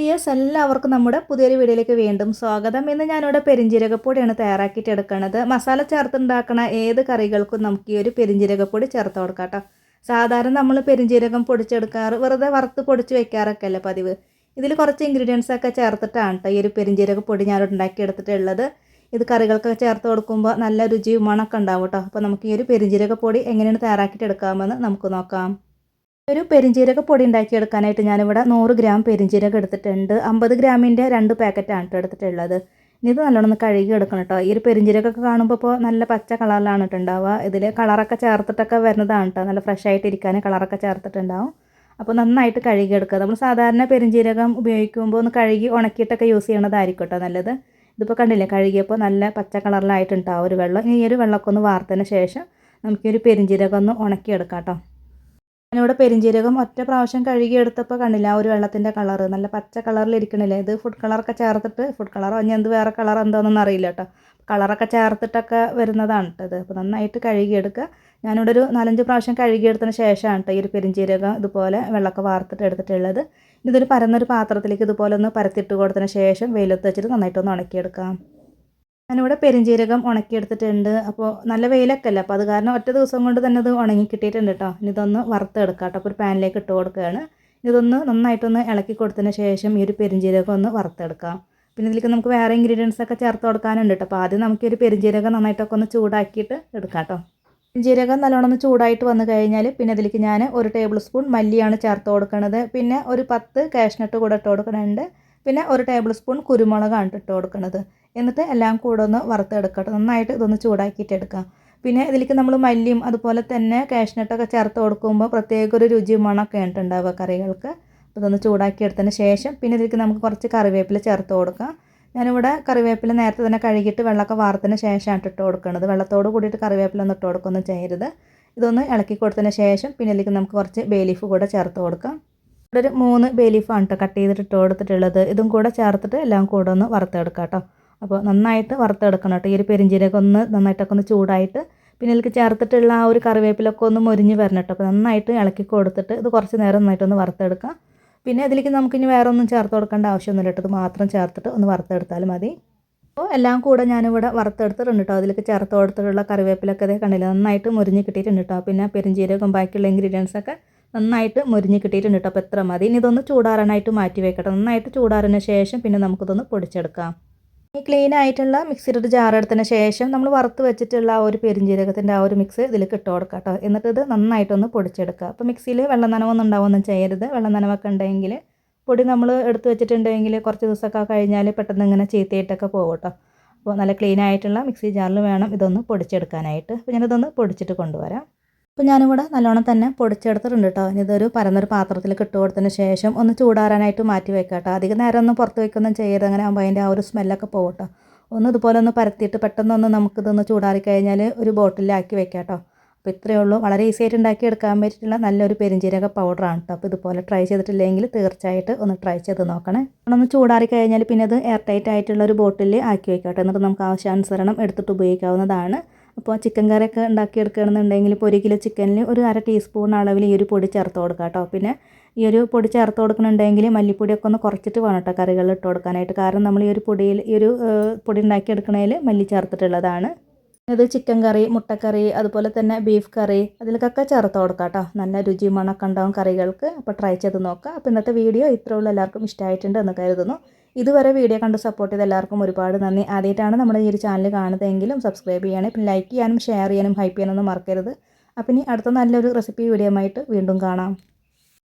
Dears, എല്ലാവർക്കും നമ്മുടെ പുതിയൊരു വീഡിയോയിലേക്ക് വീണ്ടും സ്വാഗതം. ഇന്ന് ഞാനിവിടെ പെരിഞ്ജീരകപ്പൊടിയാണ് തയ്യാറാക്കിയിട്ട് എടുക്കുന്നത്. മസാല ചേർത്തുണ്ടാക്കണ ഏത് കറികൾക്കും നമുക്ക് ഈ ഒരു പെരിഞ്ജീരകപ്പൊടി ചേർത്ത് കൊടുക്കാം കേട്ടോ. സാധാരണ നമ്മൾ പെരിഞ്ജീരകം പൊടിച്ചെടുക്കാറ് വെറുതെ വറുത്ത് പൊടിച്ച് വെക്കാറൊക്കെ അല്ലേ പതിവ്. ഇതിൽ കുറച്ച് ഇൻഗ്രീഡിയൻസ് ഒക്കെ ചേർത്തിട്ടാണ് കേട്ടോ ഈ ഒരു പെരിഞ്ജീരകപ്പൊടി ഞാൻ ഉണ്ടാക്കി എടുത്തിട്ടുള്ളത്. ഇത് കറികൾക്കൊക്കെ ചേർത്ത് കൊടുക്കുമ്പോൾ നല്ല രുചിയും മണമൊക്കെ ഉണ്ടാവും കേട്ടോ. അപ്പോൾ നമുക്ക് ഈ ഒരു പെരിഞ്ജീരകപ്പൊടി എങ്ങനെയാണ് തയ്യാറാക്കിയിട്ട് എടുക്കാമെന്ന് നമുക്ക് നോക്കാം. ഒരു പെരിഞ്ജീരക പൊടി ഉണ്ടാക്കിയെടുക്കാനായിട്ട് ഞാനിവിടെ 100 ഗ്രാം പെരിഞ്ജീരകം എടുത്തിട്ടുണ്ട്. 50 ഗ്രാമിൻ്റെ 2 പാക്കറ്റാണ് കേട്ടോ എടുത്തിട്ടുള്ളത്. ഇനി ഇത് നല്ലോണം ഒന്ന് കഴുകി എടുക്കണം കേട്ടോ. ഈ ഒരു പെരിഞ്ജീരകമൊക്കെ കാണുമ്പോൾ ഇപ്പോൾ നല്ല പച്ച കളറിലാണ് ഇട്ടുണ്ടാവുക. ഇതിൽ കളറൊക്കെ ചേർത്തിട്ടൊക്കെ വരുന്നതാണ് കേട്ടോ. നല്ല ഫ്രഷ് ആയിട്ട് ഇരിക്കാൻ കളറൊക്കെ ചേർത്തിട്ടുണ്ടാവും. അപ്പോൾ നന്നായിട്ട് കഴുകിയെടുക്കുക. നമ്മൾ സാധാരണ പെരിഞ്ജീരകം ഉപയോഗിക്കുമ്പോൾ ഒന്ന് കഴുകി ഉണക്കിയിട്ടൊക്കെ യൂസ് ചെയ്യണതായിരിക്കും കേട്ടോ നല്ലത്. ഇതിപ്പോൾ കണ്ടില്ലേ, കഴുകിയപ്പോൾ നല്ല പച്ച കളറിലായിട്ടുണ്ടാവും ഒരു വെള്ളം. ഈ ഒരു വെള്ളമൊക്കെ ഒന്ന് വാർത്തതിന് ശേഷം നമുക്ക് ഈ ഒരു പെരിഞ്ജീരകം ഒന്ന് ഉണക്കിയെടുക്കാം കേട്ടോ. ഞാനിവിടെ പെരിഞ്ജീരകം ഒറ്റ പ്രാവശ്യം കഴുകിയെടുത്തപ്പോൾ കണ്ടില്ല ആ ഒരു വെള്ളത്തിൻ്റെ കളറ് നല്ല പച്ച കളറിലിരിക്കണില്ലേ. ഇത് ഫുഡ് കളറൊക്കെ ചേർത്തിട്ട്, ഫുഡ് കളറോ ഇനി എന്ത് വേറെ കളർ എന്താണെന്നൊന്നും അറിയില്ല കേട്ടോ. കളറൊക്കെ ചേർത്തിട്ടൊക്കെ വരുന്നതാണ് കേട്ടോ ഇത്. അപ്പോൾ നന്നായിട്ട് കഴുകിയെടുക്കുക. ഞാനിവിടെ ഒരു 4-5 പ്രാവശ്യം കഴുകിയെടുത്തതിന് ശേഷമാണ് കേട്ടോ ഈ ഒരു പെരിഞ്ജീരകം ഇതുപോലെ വെള്ളമൊക്കെ വാർത്തിട്ട് എടുത്തിട്ടുള്ളത്. ഇതൊരു പരന്നൊരു പാത്രത്തിലേക്ക് ഇതുപോലെ ഒന്ന് പരത്തിയിട്ട് കൊടുത്തതിന് ശേഷം വെയിലത്ത് വെച്ചിട്ട് നന്നായിട്ടൊന്ന് ഉണക്കിയെടുക്കാം. ഞാനിവിടെ പെരിഞ്ജീരകം ഉണക്കിയെടുത്തിട്ടുണ്ട്. അപ്പോൾ നല്ല വെയിലൊക്കെ അല്ലേ, അപ്പോൾ അത് കാരണം ഒറ്റ ദിവസം കൊണ്ട് തന്നെ അത് ഉണങ്ങി കിട്ടിയിട്ടുണ്ട് കേട്ടോ. ഇനി ഇതൊന്ന് വറുത്തെടുക്കാം കേട്ടോ. അപ്പോൾ ഒരു പാനിലേക്ക് ഇട്ട് കൊടുക്കുകയാണ്. ഇതൊന്ന് നന്നായിട്ടൊന്ന് ഇളക്കി കൊടുത്തതിന് ശേഷം ഈ ഒരു പെരിഞ്ജീരകം ഒന്ന് വറുത്തെടുക്കാം. പിന്നെ ഇതിലേക്ക് നമുക്ക് വേറെ ഇൻഗ്രീഡിയൻസ് ഒക്കെ ചേർത്ത് കൊടുക്കാനുണ്ട് കേട്ടോ. അപ്പോൾ ആദ്യം നമുക്ക് ഈ ഒരു പെരിഞ്ജീരകം നന്നായിട്ടൊക്കെ ഒന്ന് ചൂടാക്കിയിട്ട് എടുക്കാം കേട്ടോ. പെരിഞ്ജീരകം നല്ലോണം ഒന്ന് ചൂടായിട്ട് വന്നു കഴിഞ്ഞാൽ പിന്നെ ഇതിലേക്ക് ഞാൻ 1 ടേബിൾ സ്പൂൺ മല്ലിയാണ് ചേർത്ത് കൊടുക്കുന്നത്. പിന്നെ ഒരു 10 കാഷ്നട്ട് കൂടെ ഇട്ട് കൊടുക്കുന്നുണ്ട്. പിന്നെ 1 ടേബിൾ സ്പൂൺ കുരുമുളകാണ് ഇട്ട് കൊടുക്കുന്നത്. എന്നിട്ട് എല്ലാം കൂടെ ഒന്ന് വറുത്തെടുക്കട്ടെ. നന്നായിട്ട് ഇതൊന്ന് ചൂടാക്കിയിട്ട് എടുക്കാം. പിന്നെ ഇതിലേക്ക് നമ്മൾ മല്ലിയും അതുപോലെ തന്നെ കാഷ്നട്ടൊക്കെ ചേർത്ത് കൊടുക്കുമ്പോൾ പ്രത്യേക ഒരു രുചി മണമൊക്കെ ഉണ്ടാവുക കറികൾക്ക്. അപ്പോൾ ഇതൊന്ന് ചൂടാക്കി എടുത്തതിന് ശേഷം പിന്നെ ഇതിലേക്ക് നമുക്ക് കുറച്ച് കറിവേപ്പില ചേർത്ത് കൊടുക്കാം. ഞാനിവിടെ കറിവേപ്പില നേരത്തെ തന്നെ കഴുകിയിട്ട് വെള്ളമൊക്കെ വാർത്തതിന് ശേഷമാണ് ഇട്ട് കൊടുക്കുന്നത്. വെള്ളത്തോട് കൂടിയിട്ട് കറിവേപ്പില ഒന്നും ഇട്ട് കൊടുക്കുകയൊന്നും ചെയ്യരുത്. ഇതൊന്ന് ഇളക്കി കൊടുത്തതിന് ശേഷം പിന്നെ ഇതിലേക്ക് നമുക്ക് കുറച്ച് ബേ ലീഫ് കൂടെ ചേർത്ത് കൊടുക്കാം. ഇവിടെ ഒരു 3 ബേ ലീഫാണ് കേട്ടോ കട്ട് ചെയ്തിട്ട് ഇട്ട് കൊടുത്തിട്ടുള്ളത്. ഇതും കൂടെ ചേർത്തിട്ട് എല്ലാം കൂടെ ഒന്ന് വറുത്തെടുക്കാം കേട്ടോ. അപ്പോൾ നന്നായിട്ട് വറുത്തെടുക്കണം കേട്ടോ. ഈ ഒരു പെരിഞ്ജീരകം ഒന്ന് നന്നായിട്ടൊക്കെ ഒന്ന് ചൂടായിട്ട് പിന്നെ ഇതിലേക്ക് ചേർത്തിട്ടുള്ള ആ ഒരു കറിവേപ്പിലൊക്കെ ഒന്ന് മൊരിഞ്ഞ് വരണം കേട്ടോ. അപ്പോൾ നന്നായിട്ട് ഇളക്കി കൊടുത്തിട്ട് ഇത് കുറച്ച് നേരം നന്നായിട്ടൊന്ന് വറുത്തെടുക്കാം. പിന്നെ ഇതിലേക്ക് നമുക്കിനി വേറെ ഒന്നും ചേർത്ത് കൊടുക്കേണ്ട ആവശ്യമൊന്നുമില്ല കേട്ടോ. ഇത് മാത്രം ചേർത്തിട്ട് ഒന്ന് വറുത്തെടുത്താലും മതി. അപ്പോൾ എല്ലാം കൂടെ ഞാനിവിടെ വറുത്തെടുത്തിട്ടുണ്ട് കേട്ടോ. അതിലേക്ക് ചേർത്ത് കൊടുത്തിട്ടുള്ള കറിവേപ്പിലൊക്കെ അതേ കണ്ടില്ല നന്നായിട്ട് മൊരിഞ്ഞ് കിട്ടിയിട്ടുണ്ട് കേട്ടോ. പിന്നെ പെരിഞ്ജീരകം ബാക്കിയുള്ള ഇൻഗ്രീഡിയൻസൊക്കെ നന്നായിട്ട് മൊരിഞ്ഞ് കിട്ടിയിട്ടുണ്ട് കേട്ടോ. അപ്പോൾ എത്ര മതി. ഇനി ഇതൊന്ന് ചൂടാറാനായിട്ട് മാറ്റി വെക്കട്ടെ. നന്നായിട്ട് ചൂടാറിന് ശേഷം പിന്നെ നമുക്കിതൊന്ന് പൊടിച്ചെടുക്കാം. ഈ ക്ലീൻ ആയിട്ടുള്ള മിക്സിയുടെ ജാർ എടുത്തതിന് ശേഷം നമ്മൾ വറുത്ത് വെച്ചിട്ടുള്ള ആ ഒരു പെരിഞ്ജീരകത്തിൻ്റെ ആ ഒരു മിക്സ് ഇതിലേക്ക് ഇട്ട് കൊടുക്കാം കേട്ടോ. എന്നിട്ട് ഇത് നന്നായിട്ടൊന്ന് പൊടിച്ചെടുക്കുക. അപ്പോൾ മിക്സിയിൽ വെള്ളം നനവൊന്നും ഉണ്ടാവുമൊന്നും ചെയ്യരുത്. വെള്ളം നനവൊക്കെ ഉണ്ടെങ്കിൽ പൊടി നമ്മൾ എടുത്ത് വെച്ചിട്ടുണ്ടെങ്കിൽ കുറച്ച് ദിവസമൊക്കെ കഴിഞ്ഞാൽ പെട്ടെന്ന് ഇങ്ങനെ ചീത്തയിട്ടൊക്കെ പോകും കേട്ടോ. അപ്പോൾ നല്ല ക്ലീൻ ആയിട്ടുള്ള മിക്സി ജാറിൽ വേണം ഇതൊന്ന് പൊടിച്ചെടുക്കാനായിട്ട്. അപ്പോൾ ഞാനിതൊന്ന് പൊടിച്ചിട്ട് കൊണ്ടുവരാം. അപ്പോൾ ഞാനിവിടെ നല്ലോണം തന്നെ പൊടിച്ചെടുത്തിട്ടുണ്ട് കേട്ടോ. ഇതൊരു പരന്നൊരു പാത്രത്തിലേക്ക് ഇട്ട് കൊടുത്തതിന് ശേഷം ഒന്ന് ചൂടാറാനായിട്ട് മാറ്റി വെക്കാം കേട്ടോ. അധികം നേരം ഒന്നും പുറത്ത് വയ്ക്കൊന്നും ചെയ്യരുത്. അങ്ങനെ ആകുമ്പോൾ അതിൻ്റെ ആ ഒരു സ്മെല്ലൊക്കെ പോകും കേട്ടോ. ഒന്ന് ഇതുപോലെ ഒന്ന് പരത്തിയിട്ട് പെട്ടെന്നൊന്ന് നമുക്കിതൊന്ന് ചൂടാറി കഴിഞ്ഞാൽ ഒരു ബോട്ടിലാക്കി വെക്കാം കേട്ടോ. അപ്പോൾ ഇത്രയേ ഉള്ളൂ. വളരെ ഈസി ആയിട്ട് ഉണ്ടാക്കിയെടുക്കാൻ പറ്റിയിട്ടുള്ള നല്ലൊരു പെരിഞ്ജീരക പൗഡറാണ് കേട്ടോ. അപ്പോൾ ഇതുപോലെ ട്രൈ ചെയ്തിട്ടില്ലെങ്കിൽ തീർച്ചയായിട്ടും ഒന്ന് ട്രൈ ചെയ്ത് നോക്കണേ. ഒന്ന് ചൂടാറി കഴിഞ്ഞാൽ പിന്നെ അത് എയർ ടൈറ്റ് ആയിട്ടുള്ള ഒരു ബോട്ടിൽ ആക്കി വെക്കാം കേട്ടോ. എന്നിട്ട് നമുക്ക് ആവശ്യാനുസരണം എടുത്തിട്ട് ഉപയോഗിക്കാവുന്നതാണ്. അപ്പോൾ ചിക്കൻ കറിയൊക്കെ ഉണ്ടാക്കിയെടുക്കുകയാണെന്നുണ്ടെങ്കിൽ ഇപ്പോൾ 1 കിലോ ചിക്കനിൽ ഒരു 1/2 ടീസ്പൂൺ അളവിൽ ഈ ഒരു പൊടി ചേർത്ത് കൊടുക്കുക കേട്ടോ. പിന്നെ ഈ ഒരു പൊടി ചേർത്ത് കൊടുക്കണമെന്നുണ്ടെങ്കിൽ മല്ലിപ്പൊടിയൊക്കെ ഒന്ന് കുറച്ചിട്ട് വേണം കേട്ടോ കറികളിൽ ഇട്ട് കൊടുക്കാനായിട്ട്. കാരണം നമ്മൾ ഈ ഒരു പൊടിയിൽ ഈ ഒരു പൊടി ഉണ്ടാക്കിയെടുക്കണതിൽ മല്ലി ചേർത്തിട്ടുള്ളതാണ്. ഇത് ചിക്കൻ കറി, മുട്ടക്കറി, അതുപോലെ തന്നെ ബീഫ് കറി അതിലേക്കൊക്കെ ചേർത്ത് കൊടുക്കാം കേട്ടോ. നല്ല രുചി മണമൊക്കെ ഉണ്ടാവും കറികൾക്ക്. അപ്പോൾ ട്രൈ ചെയ്ത് നോക്കുക. അപ്പോൾ ഇന്നത്തെ വീഡിയോ ഇത്രയുള്ള എല്ലാവർക്കും ഇഷ്ടമായിട്ടുണ്ട് എന്ന് കരുതുന്നു. ഇതുവരെ വീഡിയോ കണ്ട് സപ്പോർട്ട് ചെയ്ത എല്ലാവർക്കും ഒരുപാട് നന്ദി. ആദ്യമായിട്ടാണ് നമ്മുടെ ഈ ഒരു ചാനൽ കാണുന്നതെങ്കിലും സബ്സ്ക്രൈബ് ചെയ്യണേ. പിന്നെ ലൈക്ക് ചെയ്യാനും ഷെയർ ചെയ്യാനും ഹൈപ്പ് ചെയ്യാനൊന്നും മറക്കരുത്. അപ്പം ഇനി അടുത്ത നല്ലൊരു റെസിപ്പി വീഡിയോ ആയിട്ട് വീണ്ടും കാണാം.